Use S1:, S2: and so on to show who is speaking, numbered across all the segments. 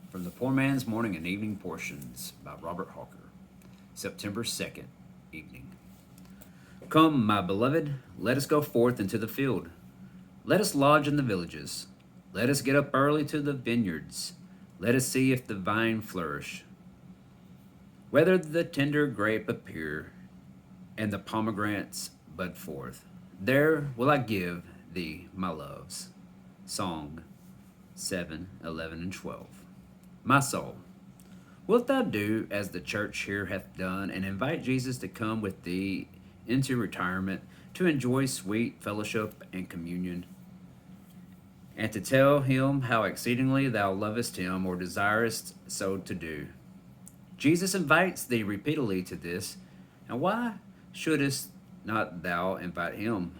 S1: From the Poor Man's Morning and Evening Portions by Robert Hawker, September 2nd, evening. Come, my beloved, let us go forth into the field. Let us lodge in the villages. Let us get up early to the vineyards. Let us see if the vine flourish, whether the tender grape appear, and the pomegranates bud forth. There will I give thee my loves. Song 7, 11, and 12. My soul, wilt thou do as the church here hath done, and invite Jesus to come with thee into retirement, to enjoy sweet fellowship and communion, and to tell him how exceedingly thou lovest him, or desirest so to do? Jesus invites thee repeatedly to this, and why shouldest not thou invite him?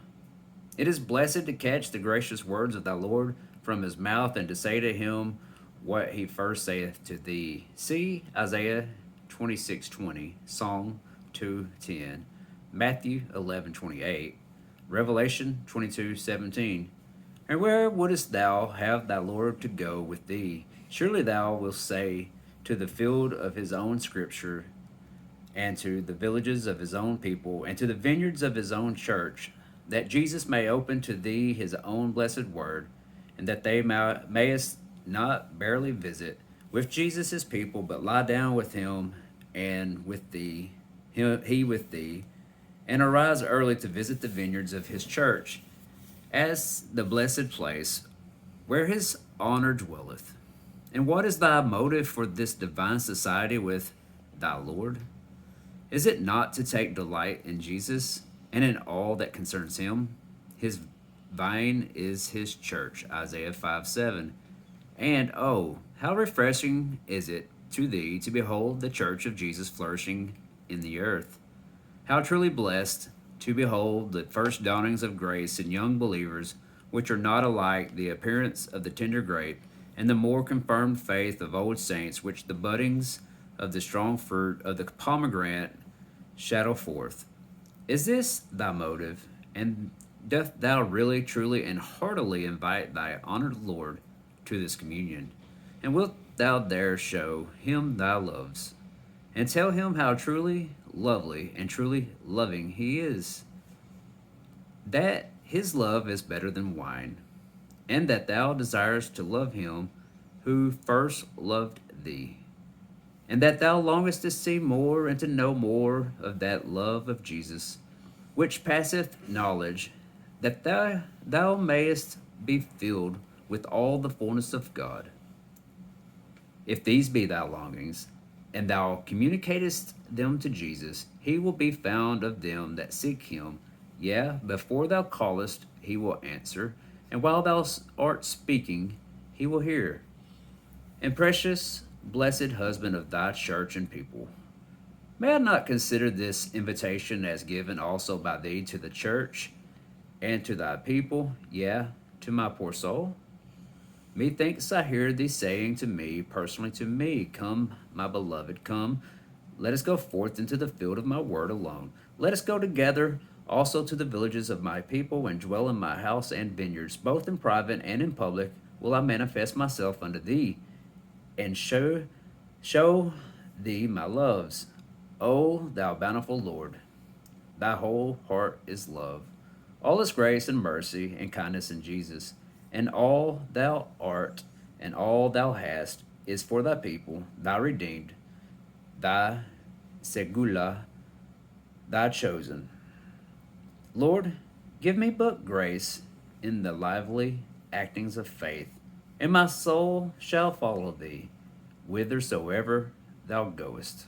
S1: It is blessed to catch the gracious words of thy Lord from his mouth, and to say to him what he first saith to thee. See Isaiah 26:20, Psalm 2:10, Matthew 11:28, Revelation 22:17. And where wouldest thou have thy Lord to go with thee? Surely thou wilt say, to the field of his own scripture, and to the villages of his own people, and to the vineyards of his own church, that Jesus may open to thee his own blessed word, and that they mayest not barely visit with Jesus his people, but lie down with him and with thee, he with thee, and arise early to visit the vineyards of his church, as the blessed place where his honor dwelleth. And what is thy motive for this divine society with thy Lord? Is it not to take delight in Jesus and in all that concerns him? His vine is his church, Isaiah 5:7. And oh, how refreshing is it to thee to behold the church of Jesus flourishing in the earth. How truly blessed to behold the first dawnings of grace in young believers, which are not alike the appearance of the tender grape, and the more confirmed faith of old saints, which the buddings of the strong fruit of the pomegranate shadow forth. Is this thy motive? And doth thou really, truly, and heartily invite thy honored Lord to this communion? And wilt thou there show him thy loves, and tell him how truly lovely and truly loving he is, that his love is better than wine, and that thou desirest to love him who first loved thee, and that thou longest to see more and to know more of that love of Jesus, which passeth knowledge, that thou mayest be filled with all the fullness of God. If these be thy longings, and thou communicatest them to Jesus, he will be found of them that seek him. Yea, before thou callest, he will answer, and while thou art speaking, he will hear. And precious, blessed husband of thy church and people, may I not consider this invitation as given also by thee to the church and to thy people, yea, to my poor soul? Methinks I hear thee saying to me, personally to me, come, my beloved, come, let us go forth into the field of my word alone. Let us go together also to the villages of my people, and dwell in my house and vineyards, both in private and in public will I manifest myself unto thee, and show thee my loves. O thou bountiful Lord, thy whole heart is love. All is grace and mercy and kindness in Jesus, and all thou art and all thou hast is for thy people, thy redeemed, thy segula, thy chosen. Lord, give me but grace in the lively actings of faith, and my soul shall follow thee whithersoever thou goest.